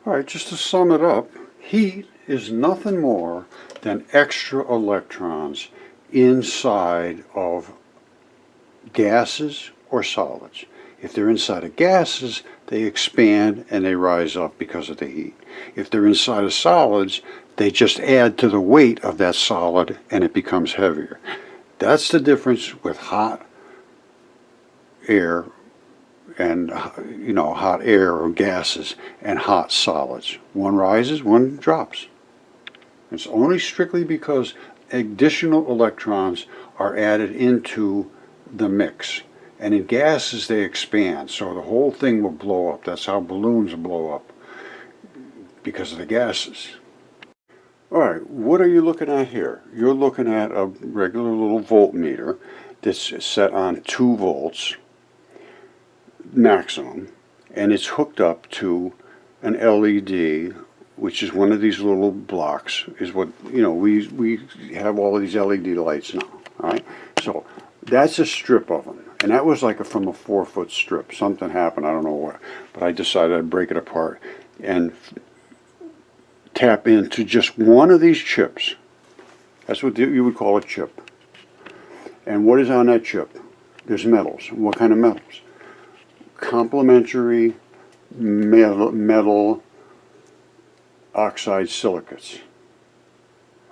Alright, just to sum it up, heat is nothing more than extra electrons inside of gases or solids. If they're inside of gases, they expand and they rise up because of the heat. If they're inside of solids, they just add to the weight of that solid and it becomes heavier. That's the difference with hot air and, hot air or gases and hot solids. One rises, one drops. It's only strictly because additional electrons are added into the mix. And in gases they expand, so the whole thing will blow up. That's how balloons blow up, because of the gases. Alright, what are you looking at here? You're looking at a regular little voltmeter that's set on 2 volts maximum, and it's hooked up to an LED, which is one of these little blocks. Is what, we have all of these LED lights now. Alright, so that's a strip of them, and that was like from a 4-foot strip. Something happened, I don't know what, but I decided I'd break it apart and tap into just one of these chips. That's what you would call a chip. And what is on that chip? There's metals. What kind of metals? Complementary metal oxide silicates.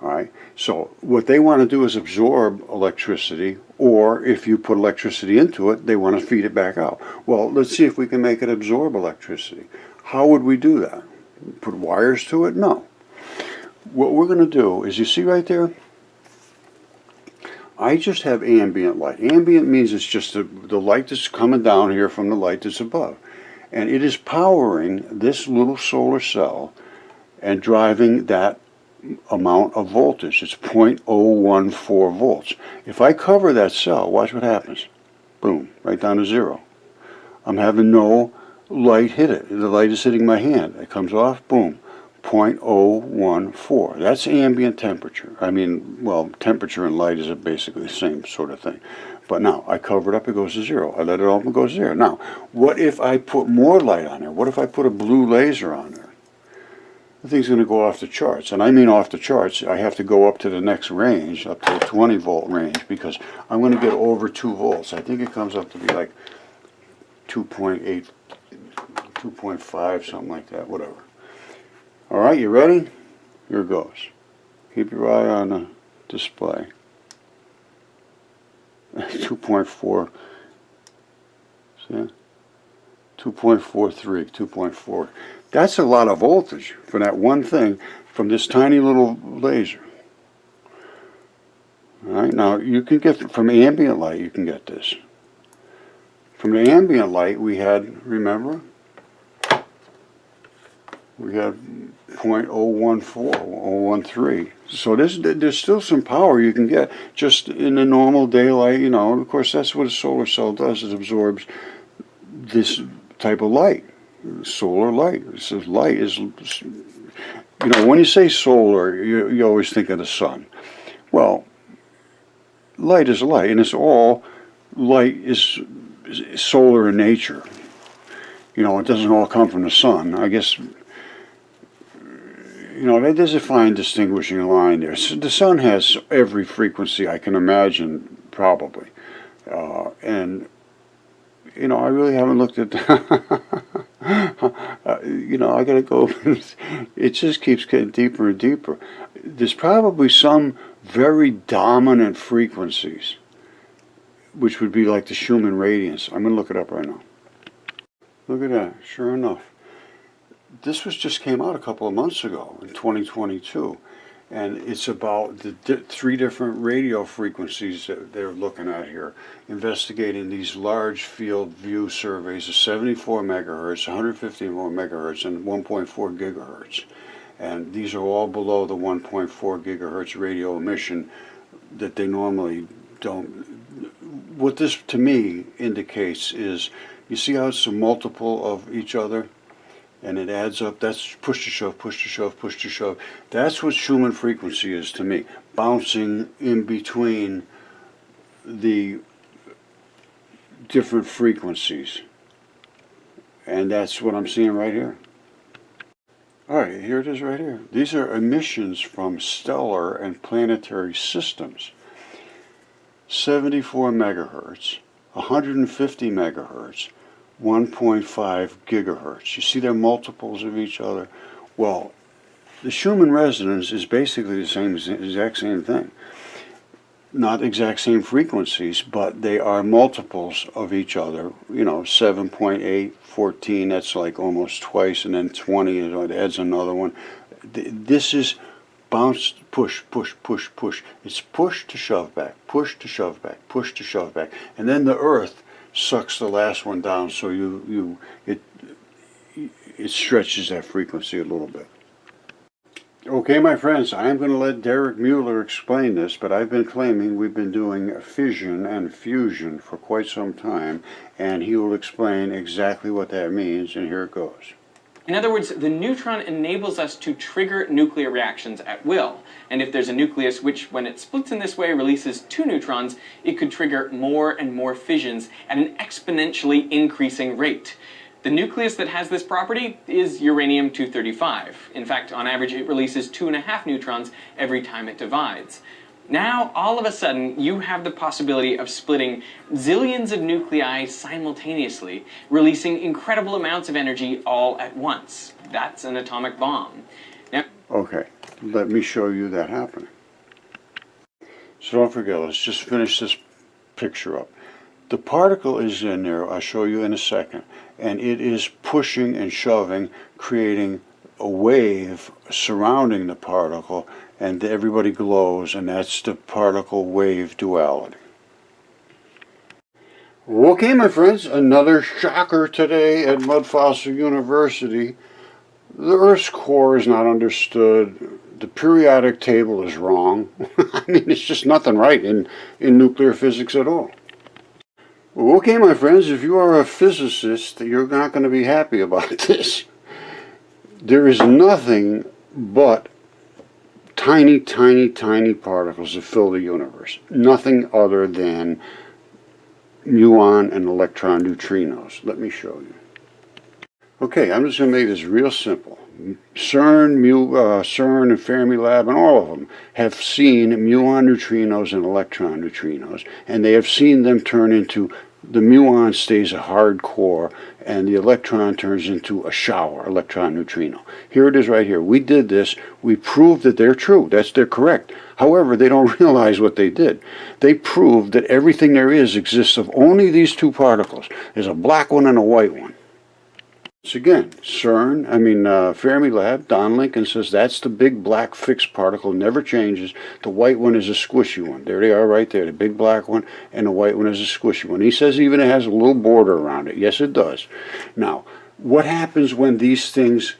Alright, so what they want to do is absorb electricity, or if you put electricity into it, they want to feed it back out. Well, let's see if we can make it absorb electricity. How would we do that? Put wires to it? No. What we're going to do is, you see right there, I just have ambient light. Ambient means it's just the light that's coming down here from the light that's above. And it is powering this little solar cell and driving that amount of voltage. It's 0.014 volts. If I cover that cell, watch what happens. Boom, right down to 0. I'm having no light hit it. The light is hitting my hand. It comes off, boom, 0.014. That's ambient temperature. I mean, well, temperature and light is basically the same sort of thing. But now, I cover it up, it goes to 0. I let it open, it goes to 0. Now, what if I put more light on there? What if I put a blue laser on there? The thing's going to go off the charts. And I mean off the charts. I have to go up to the next range, up to the 20 volt range, because I'm going to get over 2 volts. I think it comes up to be like 2.8, 2.5, something like that, whatever. Alright, you ready? Here goes. Keep your eye on the display. 2.4, see? 2.43, 2.4. That's a lot of voltage for that one thing from this tiny little laser. Alright, now you can get, from ambient light you can get this. From the ambient light we had, remember? We had 0.014, 0.013. So there's still some power you can get just in the normal daylight, Of course, that's what a solar cell does. It absorbs this type of light, solar light. So light is, when you say solar, you always think of the sun. Well, light is light, and it's all, light is solar in nature. It doesn't all come from the sun. I guess, there's a fine distinguishing line there. So the sun has every frequency I can imagine, probably. And, I really haven't looked at I gotta go. It just keeps getting deeper and deeper. There's probably some very dominant frequencies, which would be like the Schumann radiance. I'm gonna look it up right now. Look at that, sure enough. This just came out a couple of months ago, in 2022, and it's about the 3 different radio frequencies that they're looking at here, investigating these large field view surveys of 74 megahertz, 154 megahertz, and 1.4 gigahertz. And these are all below the 1.4 gigahertz radio emission that they normally don't. What this, to me, indicates is, you see how it's a multiple of each other? And it adds up. That's push to shove, push to shove, push to shove. That's what Schumann frequency is to me. Bouncing in between the different frequencies. And that's what I'm seeing right here. All right, here it is right here. These are emissions from stellar and planetary systems. 74 megahertz, 150 megahertz, 1.5 gigahertz. You see they're multiples of each other. Well, the Schumann resonance is basically the exact same thing. Not exact same frequencies, but they are multiples of each other. You know, 7.8, 14, that's like almost twice, and then 20, it adds another one. This is bounce, push, push, push, push. It's push to shove back, push to shove back, push to shove back. And then the Earth sucks the last one down, so it stretches that frequency a little bit. Okay, my friends, I'm going to let Derek Mueller explain this, but I've been claiming we've been doing fission and fusion for quite some time, and he will explain exactly what that means, and here it goes. In other words, the neutron enables us to trigger nuclear reactions at will. And if there's a nucleus which, when it splits in this way, releases 2 neutrons, it could trigger more and more fissions at an exponentially increasing rate. The nucleus that has this property is uranium-235. In fact, on average, it releases 2.5 neutrons every time it divides. Now, all of a sudden, you have the possibility of splitting zillions of nuclei simultaneously, releasing incredible amounts of energy all at once. That's an atomic bomb. Now, okay, let me show you that happening. So don't forget, let's just finish this picture up. The particle is in there, I'll show you in a second, and it is pushing and shoving, creating a wave surrounding the particle, and everybody glows, and that's the particle-wave duality. Okay, my friends, another shocker today at Mud Fossil University. The Earth's core is not understood. The periodic table is wrong. I mean, it's just nothing right in nuclear physics at all. Okay, my friends, if you are a physicist, you're not going to be happy about this. There is nothing but tiny, tiny, tiny particles that fill the universe. Nothing other than muon and electron neutrinos. Let me show you. Okay, I'm just going to make this real simple. CERN and Fermilab and all of them have seen muon neutrinos and electron neutrinos, and they have seen them turn into, the muon stays a hard core, and the electron turns into a shower, electron neutrino. Here it is right here. We did this. We proved that they're true. They're correct. However, they don't realize what they did. They proved that everything there is exists of only these 2 particles. There's a black one and a white one. So again, Fermilab, Don Lincoln says that's the big black fixed particle, never changes. The white one is a squishy one. There they are right there, the big black one, and the white one is a squishy one. He says even it has a little border around it. Yes, it does. Now, what happens when these things,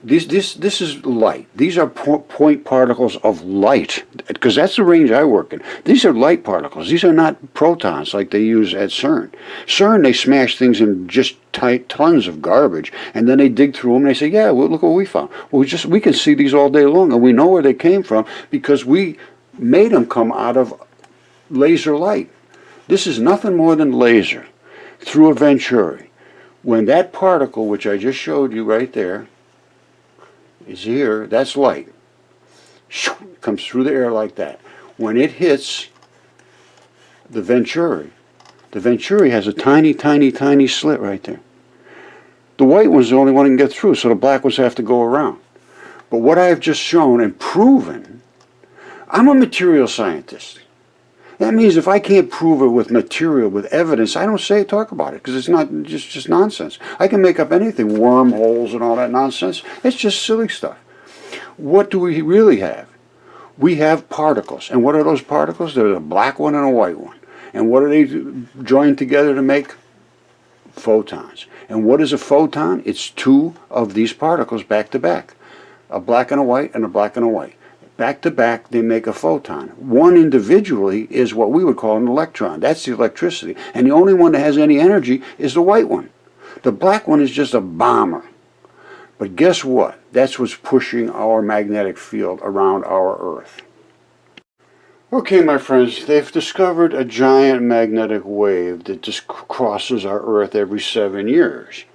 this is light. These are point particles of light, because that's the range I work in. These are light particles. These are not protons like they use at CERN. CERN, they smash things in just tight tons of garbage, and then they dig through them and they say, yeah, well, look what we found. Well, we can see these all day long, and we know where they came from because we made them come out of laser light. This is nothing more than laser through a venturi. When that particle, which I just showed you right there, is here, that's light. It comes through the air like that. When it hits the venturi has a tiny, tiny, tiny slit right there. The white one's the only one that can get through, so the black ones have to go around. But what I have just shown and proven, I'm a material scientist. That means if I can't prove it with material, with evidence, I don't talk about it, because it's not just nonsense. I can make up anything, wormholes and all that nonsense. It's just silly stuff. What do we really have? We have particles. And what are those particles? There's a black one and a white one. And what are they joined together to make? Photons. And what is a photon? It's 2 of these particles back to back. A black and a white and a black and a white. Back to back, they make a photon. One individually is what we would call an electron. That's the electricity. And the only one that has any energy is the white one. The black one is just a bomber. But guess what? That's what's pushing our magnetic field around our Earth. Okay, my friends, they've discovered a giant magnetic wave that just crosses our Earth every 7 years.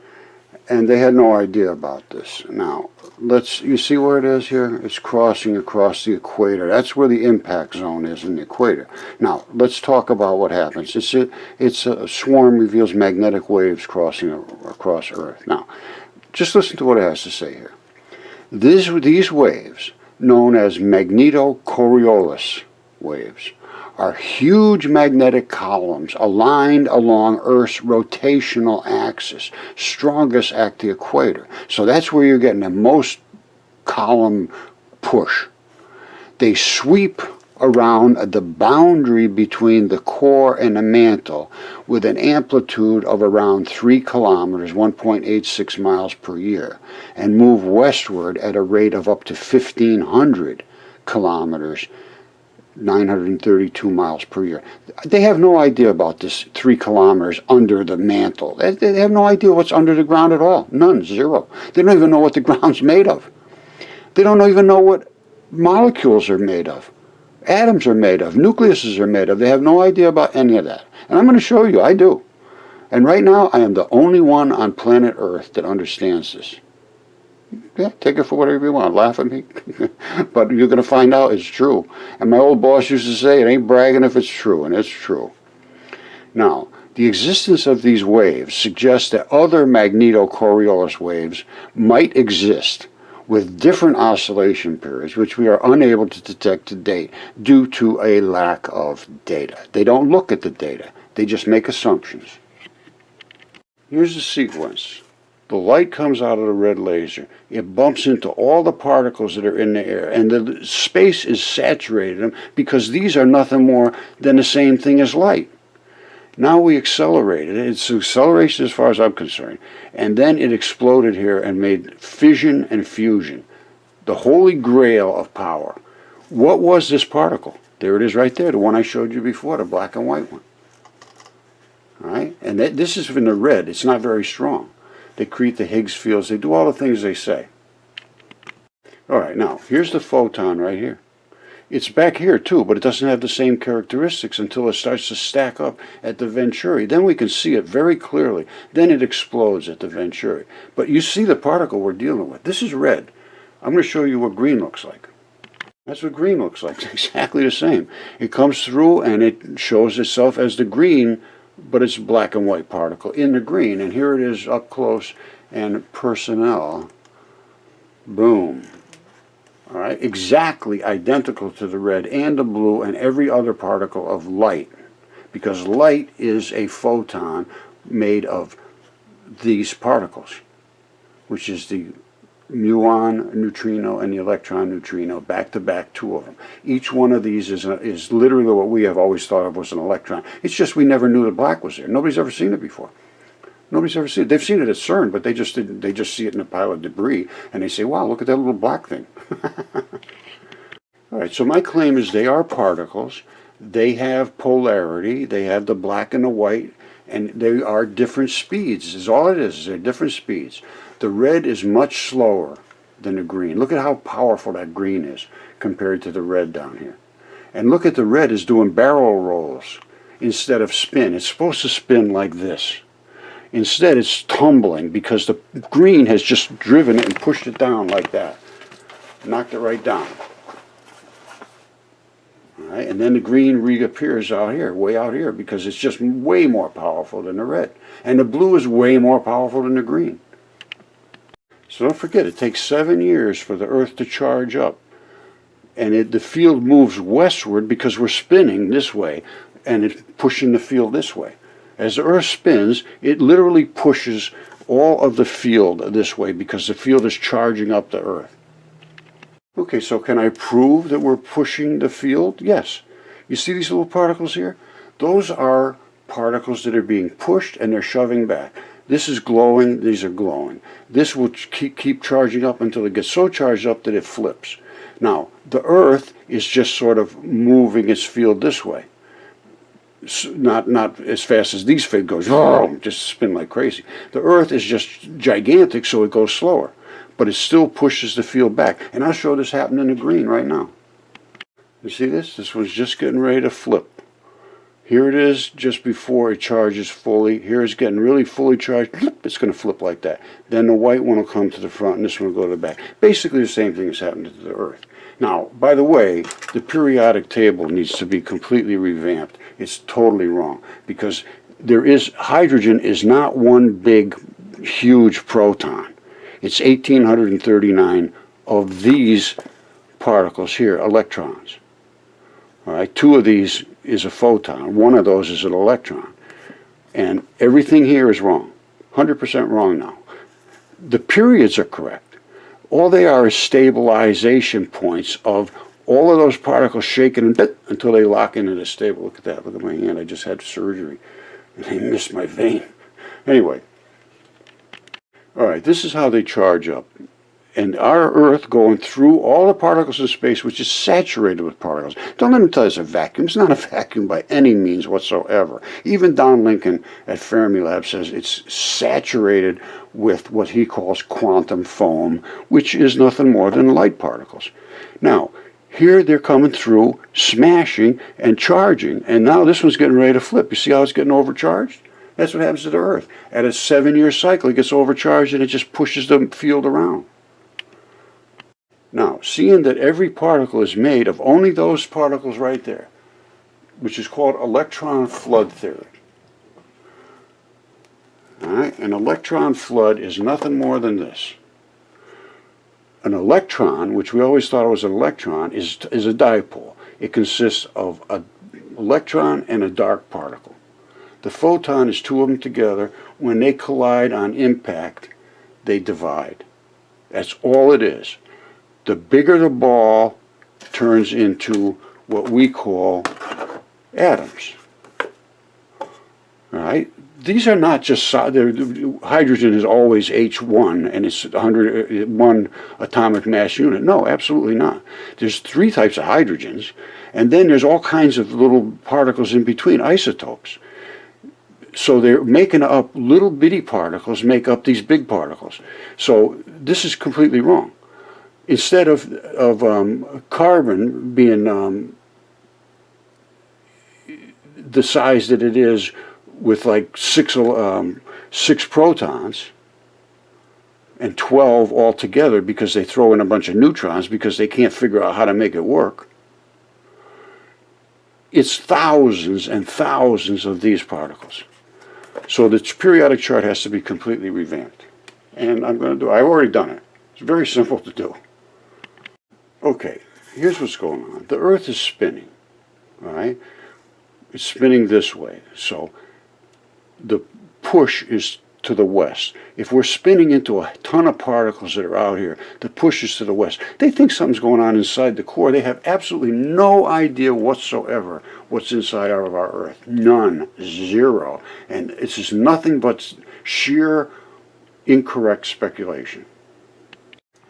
And they had no idea about this. Now, you see where it is here? It's crossing across the equator. That's where the impact zone is in the equator. Now, let's talk about what happens. It's a swarm reveals magnetic waves crossing across Earth. Now, just listen to what it has to say here. These waves, known as Magneto Coriolis waves, are huge magnetic columns aligned along Earth's rotational axis, strongest at the equator. So that's where you're getting the most column push. They sweep around the boundary between the core and the mantle with an amplitude of around 3 kilometers, 1.86 miles per year, and move westward at a rate of up to 1,500 kilometers, 932 miles per year. They have no idea about this 3 kilometers under the mantle. They have no idea what's under the ground at all. None, zero. They don't even know what the ground's made of. They don't even know what molecules are made of. Atoms are made of. Nucleuses are made of. They have no idea about any of that. And I'm going to show you, I do. And right now, I am the only one on planet Earth that understands this. Yeah, take it for whatever you want. Laugh at me. But you're going to find out it's true. And my old boss used to say, it ain't bragging if it's true, and it's true. Now, the existence of these waves suggests that other Magneto-Coriolis waves might exist with different oscillation periods, which we are unable to detect to date due to a lack of data. They don't look at the data. They just make assumptions. Here's the sequence. The light comes out of the red laser. It bumps into all the particles that are in the air, and the space is saturated because these are nothing more than the same thing as light. Now we accelerated it. It's acceleration as far as I'm concerned. And then it exploded here and made fission and fusion, the holy grail of power. What was this particle? There it is right there, the one I showed you before, the black and white one. All right? And this is in the red. It's not very strong. They create the Higgs fields. They do all the things they say. All right, now, here's the photon right here. It's back here too, but it doesn't have the same characteristics until it starts to stack up at the Venturi. Then we can see it very clearly. Then it explodes at the Venturi. But you see the particle we're dealing with. This is red. I'm going to show you what green looks like. That's what green looks like. It's exactly the same. It comes through and it shows itself as the green, but it's a black and white particle in the green. And here it is up close and personnel. Boom. All right, exactly identical to the red and the blue and every other particle of light, because light is a photon made of these particles, which is the muon neutrino and the electron neutrino, back-to-back, two of them. Each one of these is literally what we have always thought of was an electron. It's just we never knew the black was there. Nobody's ever seen it before. Nobody's ever seen it. They've seen it at CERN, but they just see it in a pile of debris, and they say, wow, look at that little black thing. All right, so my claim is they are particles. They have polarity. They have the black and the white, and they are different speeds is all it is. They're different speeds. The red is much slower than the green. Look at how powerful that green is compared to the red down here. And look at the red is doing barrel rolls instead of spin. It's supposed to spin like this. Instead, it's tumbling because the green has just driven it and pushed it down like that. Knocked it right down. All right, and then the green reappears out here, way out here, because it's just way more powerful than the red. And the blue is way more powerful than the green. So don't forget, it takes 7 years for the Earth to charge up. And the field moves westward because we're spinning this way, and it's pushing the field this way. As the Earth spins, it literally pushes all of the field this way because the field is charging up the Earth. Okay, so can I prove that we're pushing the field? Yes. You see these little particles here? Those are particles that are being pushed and they're shoving back. This is glowing, these are glowing. This will keep charging up until it gets so charged up that it flips. Now, the Earth is just sort of moving its field this way. Not as fast as these field goes, just spin like crazy. The Earth is just gigantic, so it goes slower. But it still pushes the field back. And I'll show this happening in the green right now. You see this? This was just getting ready to flip. Here it is just before it charges fully. Here it's getting really fully charged. It's going to flip like that. Then the white one will come to the front and this one will go to the back. Basically the same thing is happening to the Earth. Now, by the way, the periodic table needs to be completely revamped. It's totally wrong because hydrogen is not one big, huge proton. It's 1,839 of these particles here, electrons. All right, 2 of these is a photon. 1 of those is an electron. And everything here is wrong. 100% wrong now. The periods are correct. All they are is stabilization points of all of those particles shaking until they lock into the stable. Look at that. Look at my hand. I just had surgery. And I missed my vein. Anyway. All right, this is how they charge up. And our Earth going through all the particles in space, which is saturated with particles. Don't let me tell you it's a vacuum. It's not a vacuum by any means whatsoever. Even Don Lincoln at Fermilab says it's saturated with what he calls quantum foam, which is nothing more than light particles. Now, here they're coming through, smashing and charging, and now this one's getting ready to flip. You see how it's getting overcharged? That's what happens to the Earth. At a 7-year cycle, it gets overcharged and it just pushes the field around. Now, seeing that every particle is made of only those particles right there, which is called electron flood theory. All right, an electron flood is nothing more than this. An electron, which we always thought was an electron, is a dipole. It consists of an electron and a dark particle. The photon is 2 of them together. When they collide on impact, they divide. That's all it is. The bigger the ball turns into what we call atoms. All right? These are not just hydrogen is always H1 and it's 101 atomic mass unit. No, absolutely not. There's 3 types of hydrogens, and then there's all kinds of little particles in between, isotopes. So they're making up little bitty particles, make up these big particles. So this is completely wrong. Instead of carbon being the size that it is with like 6 protons and 12 altogether because they throw in a bunch of neutrons because they can't figure out how to make it work, it's thousands and thousands of these particles. So the periodic chart has to be completely revamped. And I'm going to do it. I've already done it. It's very simple to do. Okay, here's what's going on. The Earth is spinning, all right? It's spinning this way. So the push is to the west. If we're spinning into a ton of particles that are out here, the push is to the west. They think something's going on inside the core. They have absolutely no idea whatsoever what's inside of our Earth. None. Zero. And it's just nothing but sheer incorrect speculation.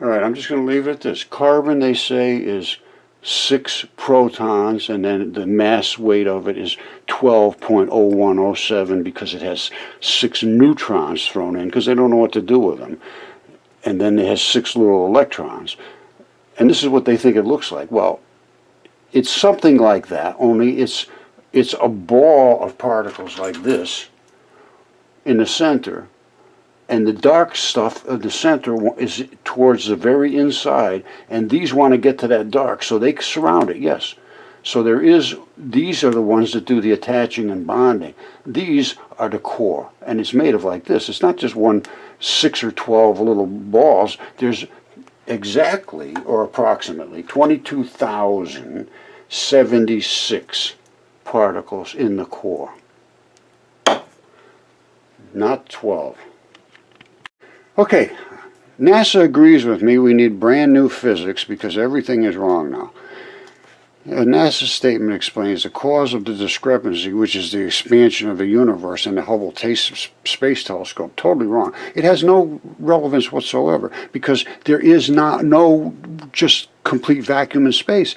All right, I'm just going to leave it at this. Carbon, they say, is 6 protons, and then the mass weight of it is 12.0107 because it has 6 neutrons thrown in because they don't know what to do with them. And then it has 6 little electrons. And this is what they think it looks like. Well, it's something like that, only it's a ball of particles like this in the center. And the dark stuff of the center is towards the very inside, and these want to get to that dark, so they surround it, yes. So these are the ones that do the attaching and bonding. These are the core, and it's made of like this. It's not just 6 or 12 little balls. There's exactly, or approximately, 22,076 particles in the core. Not 12. Okay, NASA agrees with me we need brand new physics because everything is wrong now. A NASA statement explains the cause of the discrepancy, which is the expansion of the universe in the Hubble Space Telescope. Totally wrong. It has no relevance whatsoever because there is no just complete vacuum in space.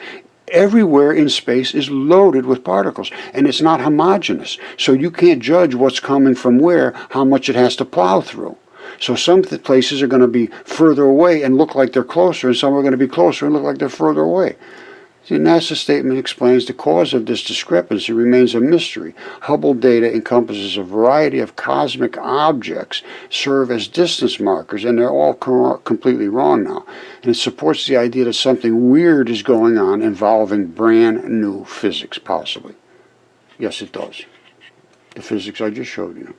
Everywhere in space is loaded with particles, and it's not homogeneous. So you can't judge what's coming from where, how much it has to plow through. So some places are going to be further away and look like they're closer, and some are going to be closer and look like they're further away. The NASA statement explains the cause of this discrepancy remains a mystery. Hubble data encompasses a variety of cosmic objects, serve as distance markers, and they're all completely wrong now. And it supports the idea that something weird is going on involving brand new physics, possibly. Yes, it does. The physics I just showed you.